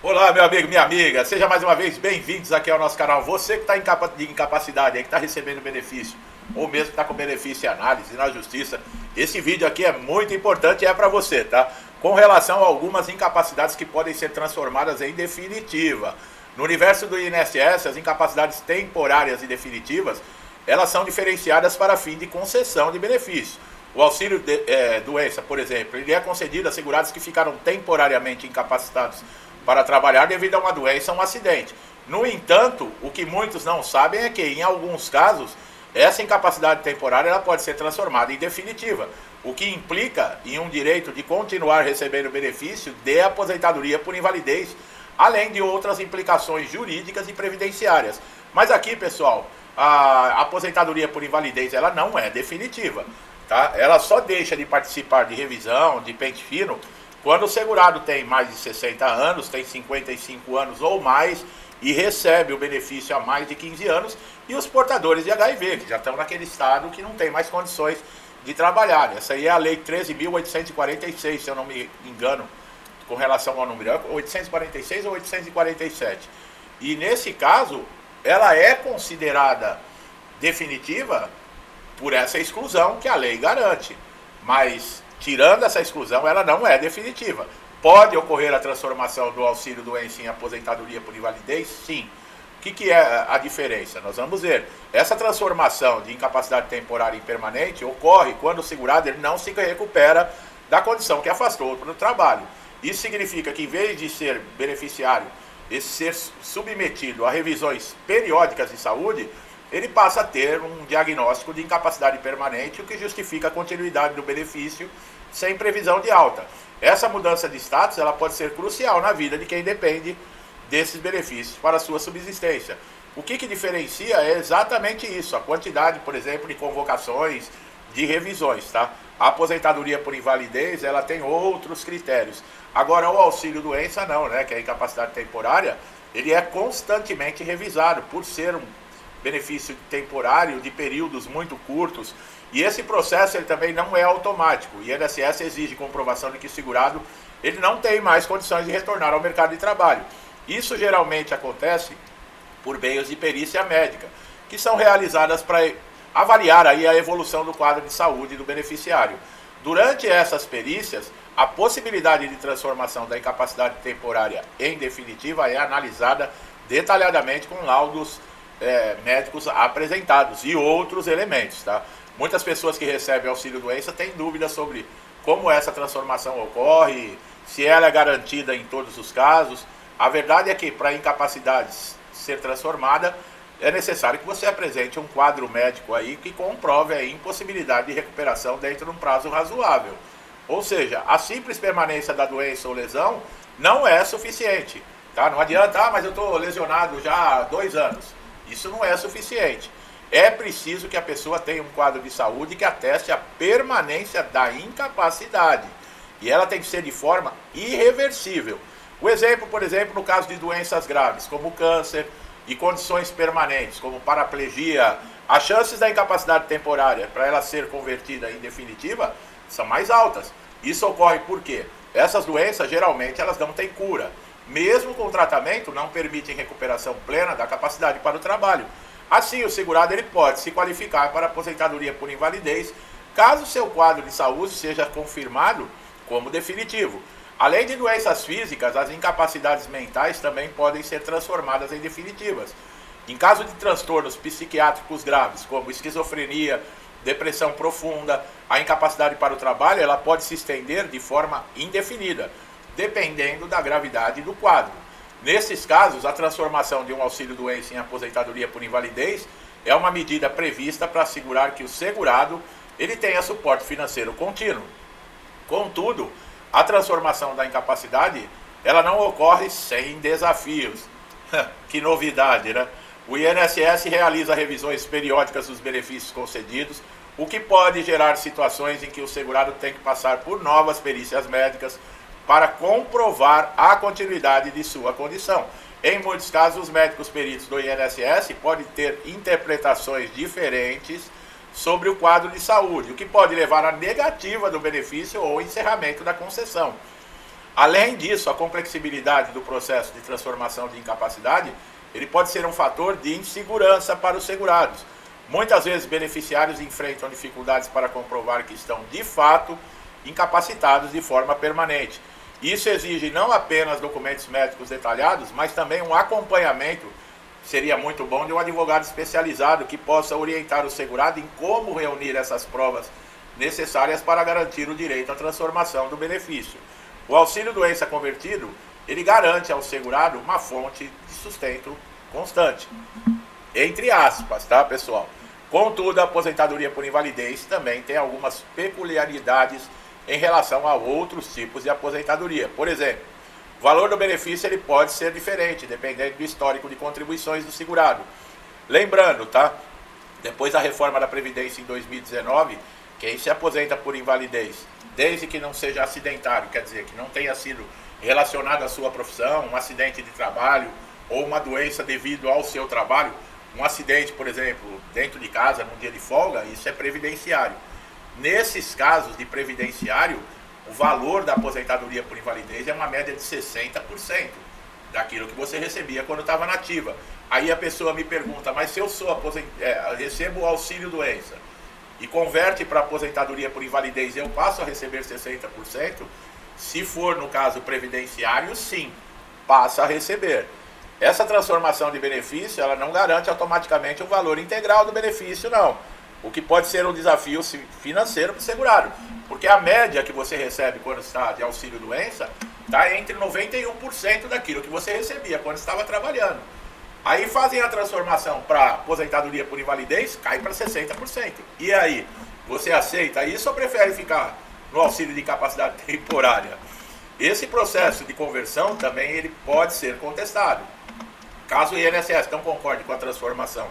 Olá, meu amigo, minha amiga, seja mais uma vez bem-vindos aqui ao nosso canal. Você que está de incapacidade, aí, que está recebendo benefício, ou mesmo que está com benefício em análise na justiça, esse vídeo aqui é muito importante e é para você, tá? Com relação a algumas incapacidades que podem ser transformadas em definitiva. No universo do INSS, as incapacidades temporárias e definitivas, elas são diferenciadas para fim de concessão de benefício. O auxílio doença, por exemplo, ele é concedido a segurados que ficaram temporariamente incapacitados para trabalhar devido a uma doença ou um acidente. No entanto, o que muitos não sabem é que, em alguns casos, essa incapacidade temporária ela pode ser transformada em definitiva, o que implica em um direito de continuar recebendo benefício de aposentadoria por invalidez, além de outras implicações jurídicas e previdenciárias. Mas aqui, pessoal, a aposentadoria por invalidez ela não é definitiva, tá? Ela só deixa de participar de revisão, de pente fino, quando o segurado tem mais de 60 anos, tem 55 anos ou mais e recebe o benefício há mais de 15 anos, e os portadores de HIV, que já estão naquele estado que não tem mais condições de trabalhar. Essa aí é a Lei 13.846, se eu não me engano, com relação ao número, 846 ou 847. E nesse caso, ela é considerada definitiva por essa exclusão que a lei garante. Mas, tirando essa exclusão, ela não é definitiva. Pode ocorrer a transformação do auxílio doença em aposentadoria por invalidez? Sim. O que é a diferença? Nós vamos ver. Essa transformação de incapacidade temporária em permanente ocorre quando o segurado ele não se recupera da condição que afastou para o trabalho. Isso significa que, em vez de ser beneficiário e ser submetido a revisões periódicas de saúde, ele passa a ter um diagnóstico de incapacidade permanente, o que justifica a continuidade do benefício sem previsão de alta. Essa mudança de status ela pode ser crucial na vida de quem depende desses benefícios para a sua subsistência. O que diferencia é exatamente isso, a quantidade, por exemplo, de convocações, de revisões, tá? A aposentadoria por invalidez, ela tem outros critérios. Agora, o auxílio doença não, né, que é a incapacidade temporária, ele é constantemente revisado por ser um benefício temporário de períodos muito curtos, e esse processo ele também não é automático. O INSS exige comprovação de que o segurado ele não tem mais condições de retornar ao mercado de trabalho. Isso geralmente acontece por meios de perícia médica, que são realizadas para avaliar aí a evolução do quadro de saúde do beneficiário. Durante essas perícias, a possibilidade de transformação da incapacidade temporária em definitiva é analisada detalhadamente com laudos médicos apresentados e outros elementos, tá? Muitas pessoas que recebem auxílio doença têm dúvidas sobre como essa transformação ocorre, se ela é garantida em todos os casos. A verdade é que para a incapacidade ser transformada é necessário que você apresente um quadro médico aí que comprove a impossibilidade de recuperação dentro de um prazo razoável. Ou seja, a simples permanência da doença ou lesão não é suficiente, tá? Não adianta, mas eu estou lesionado já há 2 anos. Isso não é suficiente. É preciso que a pessoa tenha um quadro de saúde que ateste a permanência da incapacidade. E ela tem que ser de forma irreversível. O exemplo, por exemplo, no caso de doenças graves, como câncer e condições permanentes, como paraplegia, as chances da incapacidade temporária para ela ser convertida em definitiva são mais altas. Isso ocorre porque essas doenças, geralmente, elas não têm cura. Mesmo com o tratamento, não permitem recuperação plena da capacidade para o trabalho. Assim, o segurado ele pode se qualificar para aposentadoria por invalidez, caso seu quadro de saúde seja confirmado como definitivo. Além de doenças físicas, as incapacidades mentais também podem ser transformadas em definitivas. Em caso de transtornos psiquiátricos graves, como esquizofrenia, depressão profunda, a incapacidade para o trabalho ela pode se estender de forma indefinida, dependendo da gravidade do quadro. Nesses casos, a transformação de um auxílio-doença em aposentadoria por invalidez é uma medida prevista para assegurar que o segurado ele tenha suporte financeiro contínuo. Contudo, a transformação da incapacidade ela não ocorre sem desafios. Que novidade, né? O INSS realiza revisões periódicas dos benefícios concedidos, o que pode gerar situações em que o segurado tem que passar por novas perícias médicas para comprovar a continuidade de sua condição. Em muitos casos, os médicos peritos do INSS podem ter interpretações diferentes sobre o quadro de saúde, o que pode levar à negativa do benefício ou encerramento da concessão. Além disso, a complexibilidade do processo de transformação de incapacidade, ele pode ser um fator de insegurança para os segurados. Muitas vezes, beneficiários enfrentam dificuldades para comprovar que estão, de fato, incapacitados de forma permanente. Isso exige não apenas documentos médicos detalhados, mas também um acompanhamento, seria muito bom, de um advogado especializado que possa orientar o segurado em como reunir essas provas necessárias para garantir o direito à transformação do benefício. O auxílio-doença convertido, ele garante ao segurado uma fonte de sustento constante. Entre aspas, tá, pessoal? Contudo, a aposentadoria por invalidez também tem algumas peculiaridades em relação a outros tipos de aposentadoria. Por exemplo, o valor do benefício ele pode ser diferente, dependendo do histórico de contribuições do segurado. Lembrando, tá? Depois da reforma da Previdência em 2019, quem se aposenta por invalidez, desde que não seja acidentário, quer dizer, que não tenha sido relacionado à sua profissão, um acidente de trabalho ou uma doença devido ao seu trabalho, um acidente, por exemplo, dentro de casa, num dia de folga, isso é previdenciário. Nesses casos de previdenciário, o valor da aposentadoria por invalidez é uma média de 60% daquilo que você recebia quando estava na ativa. Aí a pessoa me pergunta, mas se eu recebo o auxílio-doença e converte para aposentadoria por invalidez, eu passo a receber 60%? Se for, no caso, previdenciário, sim, passa a receber. Essa transformação de benefício, ela não garante automaticamente o valor integral do benefício, não. O que pode ser um desafio financeiro para o segurado. Porque a média que você recebe quando está de auxílio-doença está entre 91% daquilo que você recebia quando estava trabalhando. Aí fazem a transformação para aposentadoria por invalidez, cai para 60%. E aí, você aceita isso ou prefere ficar no auxílio de incapacidade temporária? Esse processo de conversão também ele pode ser contestado. Caso o INSS não concorde com a transformação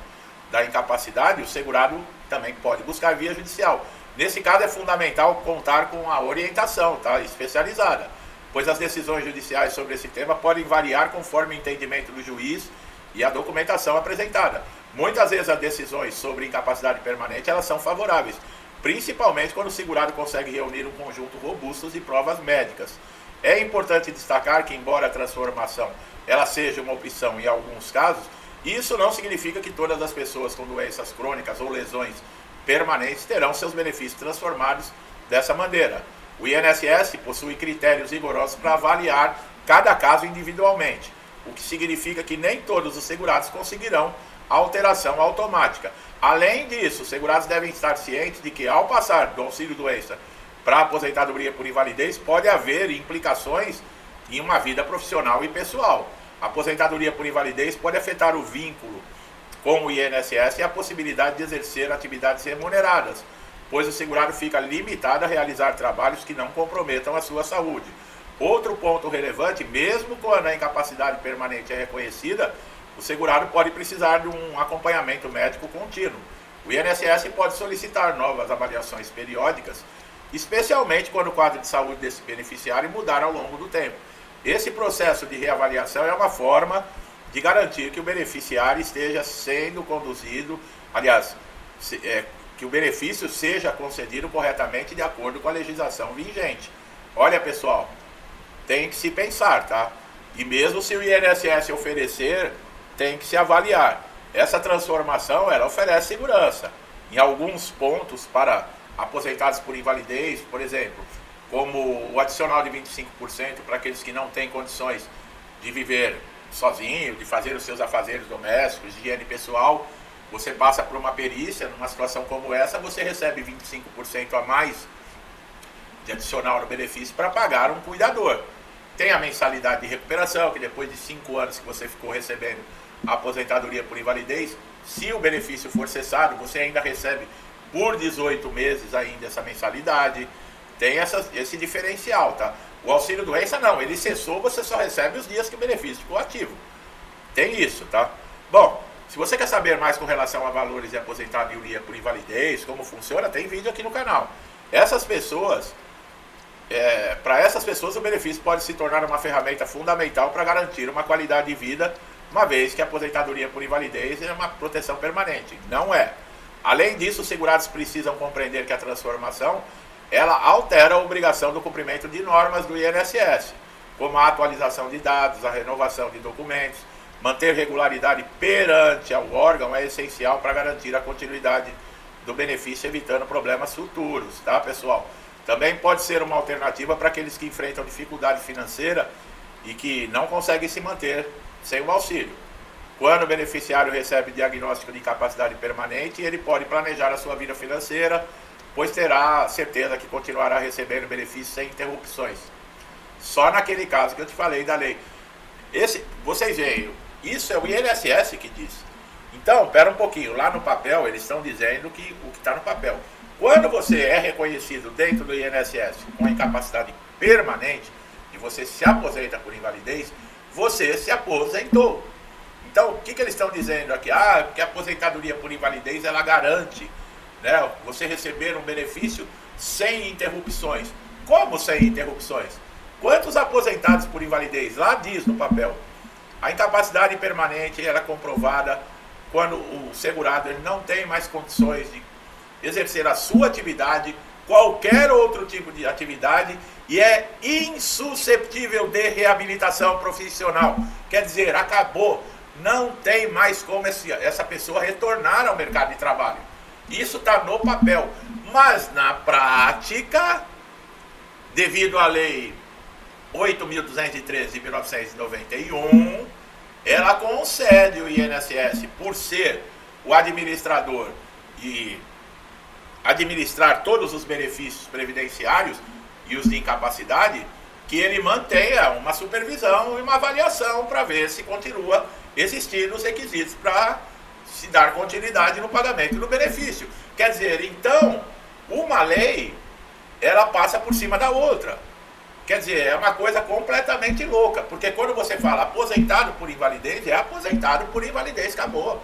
da incapacidade, o segurado também pode buscar via judicial. Nesse caso é fundamental contar com a orientação, tá, especializada, pois as decisões judiciais sobre esse tema podem variar conforme o entendimento do juiz e a documentação apresentada. Muitas vezes as decisões sobre incapacidade permanente elas são favoráveis, principalmente quando o segurado consegue reunir um conjunto robusto de provas médicas. É importante destacar que, embora a transformação ela seja uma opção em alguns casos, isso não significa que todas as pessoas com doenças crônicas ou lesões permanentes terão seus benefícios transformados dessa maneira. O INSS possui critérios rigorosos para avaliar cada caso individualmente, o que significa que nem todos os segurados conseguirão a alteração automática. Além disso, os segurados devem estar cientes de que, ao passar do auxílio-doença para a aposentadoria por invalidez, pode haver implicações em uma vida profissional e pessoal. A aposentadoria por invalidez pode afetar o vínculo com o INSS e a possibilidade de exercer atividades remuneradas, pois o segurado fica limitado a realizar trabalhos que não comprometam a sua saúde. Outro ponto relevante, mesmo quando a incapacidade permanente é reconhecida, o segurado pode precisar de um acompanhamento médico contínuo. O INSS pode solicitar novas avaliações periódicas, especialmente quando o quadro de saúde desse beneficiário mudar ao longo do tempo. Esse processo de reavaliação é uma forma de garantir que o beneficiário esteja sendo conduzido, aliás, que o benefício seja concedido corretamente de acordo com a legislação vigente. Olha, pessoal, tem que se pensar, tá? E mesmo se o INSS oferecer, tem que se avaliar. Essa transformação, ela oferece segurança. Em alguns pontos, para aposentados por invalidez, por exemplo, como o adicional de 25% para aqueles que não têm condições de viver sozinho, de fazer os seus afazeres domésticos, de higiene pessoal, você passa por uma perícia, numa situação como essa, você recebe 25% a mais de adicional no benefício para pagar um cuidador. Tem a mensalidade de recuperação, que depois de 5 anos que você ficou recebendo a aposentadoria por invalidez, se o benefício for cessado, você ainda recebe por 18 meses ainda essa mensalidade. Tem esse diferencial, tá? O auxílio-doença não, ele cessou, você só recebe os dias que o benefício ficou ativo. Tem isso, tá? Bom, se você quer saber mais com relação a valores de aposentadoria por invalidez, como funciona, tem vídeo aqui no canal. Essas pessoas, para essas pessoas o benefício pode se tornar uma ferramenta fundamental para garantir uma qualidade de vida, uma vez que a aposentadoria por invalidez é uma proteção permanente. Não é. Além disso, os segurados precisam compreender que a transformação ela altera a obrigação do cumprimento de normas do INSS. como a atualização de dados, a renovação de documentos. Manter regularidade perante ao órgão é essencial para garantir a continuidade do benefício, evitando problemas futuros, tá, pessoal? Também pode ser uma alternativa para aqueles que enfrentam dificuldade financeira e que não conseguem se manter sem o auxílio. Quando o beneficiário recebe diagnóstico de incapacidade permanente, ele pode planejar a sua vida financeira, pois terá certeza que continuará recebendo benefícios sem interrupções. Só naquele caso que eu te falei da lei. Vocês veem, isso é o INSS que diz. Então, pera um pouquinho, lá no papel eles estão dizendo que o que está no papel. Quando você é reconhecido dentro do INSS com incapacidade permanente, e você se aposenta por invalidez, você se aposentou. Então, o que eles estão dizendo aqui? Que a aposentadoria por invalidez, ela garante, né, você receber um benefício sem interrupções. Como sem interrupções? Quantos aposentados por invalidez? Lá diz no papel. A incapacidade permanente ela é comprovada quando o segurado ele não tem mais condições de exercer a sua atividade, qualquer outro tipo de atividade, e é insusceptível de reabilitação profissional. Quer dizer, acabou. Não tem mais como essa pessoa retornar ao mercado de trabalho. Isso está no papel. Mas na prática, devido à lei 8.213 de 1991, ela concede o INSS, por ser o administrador e administrar todos os benefícios previdenciários e os de incapacidade, que ele mantenha uma supervisão e uma avaliação para ver se continua existindo os requisitos para se dar continuidade no pagamento do benefício. Quer dizer, então, uma lei, ela passa por cima da outra. Quer dizer, é uma coisa completamente louca, porque quando você fala aposentado por invalidez, é aposentado por invalidez, acabou.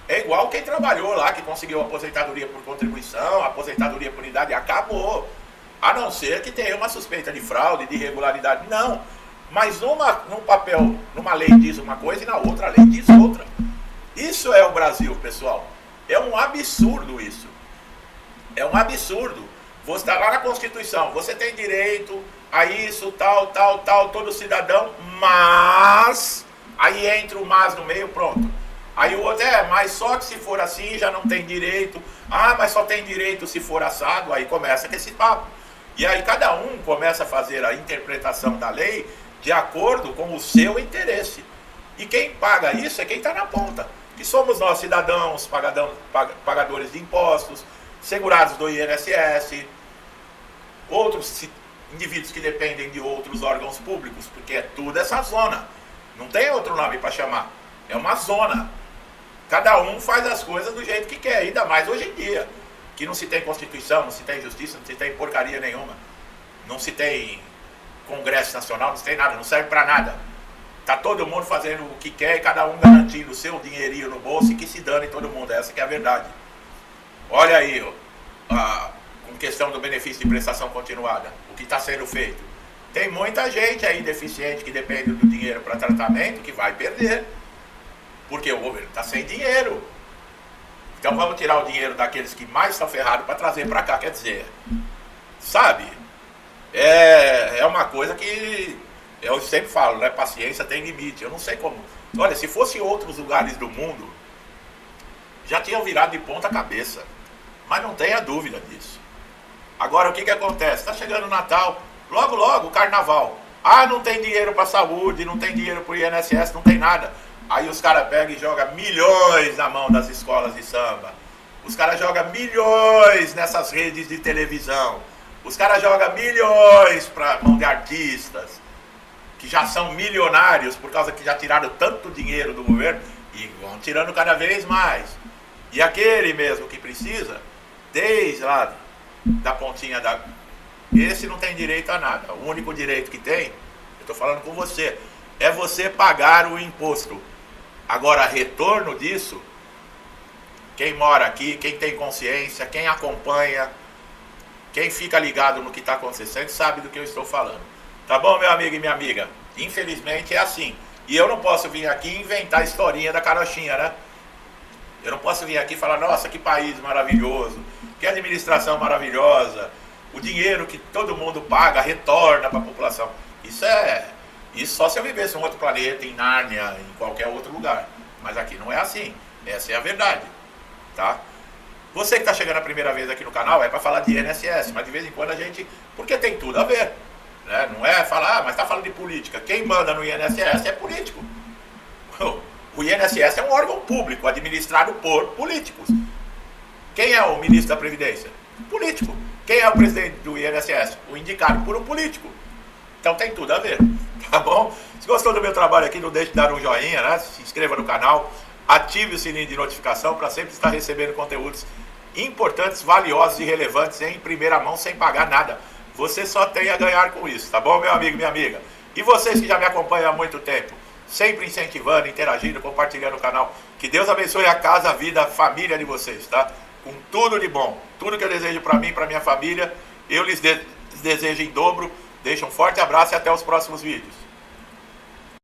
É igual quem trabalhou lá, que conseguiu aposentadoria por contribuição, aposentadoria por idade, acabou. A não ser que tenha uma suspeita de fraude, de irregularidade, não. Mas num papel, numa lei diz uma coisa e na outra lei diz outra. Isso é o Brasil, pessoal. É um absurdo isso. É um absurdo. Você está lá na Constituição, você tem direito a isso, tal, todo cidadão, mas... Aí entra o mas no meio, pronto. Aí o outro mas só que se for assim já não tem direito. Mas só tem direito se for assado. Aí começa com esse papo. E aí cada um começa a fazer a interpretação da lei de acordo com o seu interesse. E quem paga isso é quem está na ponta. Que somos nós, cidadãos, pagadores de impostos, segurados do INSS, outros indivíduos que dependem de outros órgãos públicos, porque é tudo essa zona. Não tem outro nome para chamar. É uma zona. Cada um faz as coisas do jeito que quer, ainda mais hoje em dia. Que não se tem Constituição, não se tem justiça, não se tem porcaria nenhuma. Não se tem Congresso Nacional, não se tem nada, não serve para nada. Tá todo mundo fazendo o que quer e cada um garantindo o seu dinheirinho no bolso e que se dane todo mundo. Essa que é a verdade. Olha aí, com questão do benefício de prestação continuada, o que está sendo feito. Tem muita gente aí deficiente que depende do dinheiro para tratamento que vai perder. Porque o governo está sem dinheiro. Então vamos tirar o dinheiro daqueles que mais estão ferrados para trazer para cá. Quer dizer, sabe? É uma coisa que eu sempre falo, né? Paciência tem limite. Eu não sei como. Olha, se fosse outros lugares do mundo, já tinham virado de ponta cabeça. Mas não tenha dúvida disso. Agora o que acontece? Está chegando o Natal, logo o Carnaval. Não tem dinheiro para saúde, não tem dinheiro para o INSS, não tem nada. Aí os caras pegam e jogam milhões na mão das escolas de samba. Os caras jogam milhões nessas redes de televisão. Os caras jogam milhões para mão de artistas, que já são milionários por causa que já tiraram tanto dinheiro do governo e vão tirando cada vez mais. E aquele mesmo que precisa, desde lá da pontinha da... Esse não tem direito a nada. O único direito que tem, eu estou falando com você, é você pagar o imposto. Agora, retorno disso, quem mora aqui, quem tem consciência, quem acompanha, quem fica ligado no que está acontecendo, sabe do que eu estou falando. Tá bom, meu amigo e minha amiga? Infelizmente é assim. E eu não posso vir aqui e inventar a historinha da carochinha, né? Eu não posso vir aqui e falar, nossa, que país maravilhoso, que administração maravilhosa, o dinheiro que todo mundo paga retorna para a população. Isso é Isso só se eu vivesse em um outro planeta, em Nárnia, em qualquer outro lugar. Mas aqui não é assim. Essa é a verdade. Tá? Você que está chegando a primeira vez aqui no canal é para falar de INSS, mas de vez em quando a gente... Porque tem tudo a ver. Né? Não é falar, mas está falando de política. Quem manda no INSS é político. O INSS é um órgão público, administrado por políticos. Quem é o ministro da Previdência? Político. Quem é o presidente do INSS? O indicado por um político. Então tem tudo a ver, tá bom? Se gostou do meu trabalho aqui, não deixe de dar um joinha, né? Se inscreva no canal, ative o sininho de notificação para sempre estar recebendo conteúdos importantes, valiosos e relevantes em primeira mão, sem pagar nada. Você só tem a ganhar com isso, tá bom, meu amigo, minha amiga? E vocês que já me acompanham há muito tempo, sempre incentivando, interagindo, compartilhando o canal. Que Deus abençoe a casa, a vida, a família de vocês, tá? Com tudo de bom. Tudo que eu desejo para mim e para minha família, eu lhes desejo em dobro. Deixo um forte abraço e até os próximos vídeos.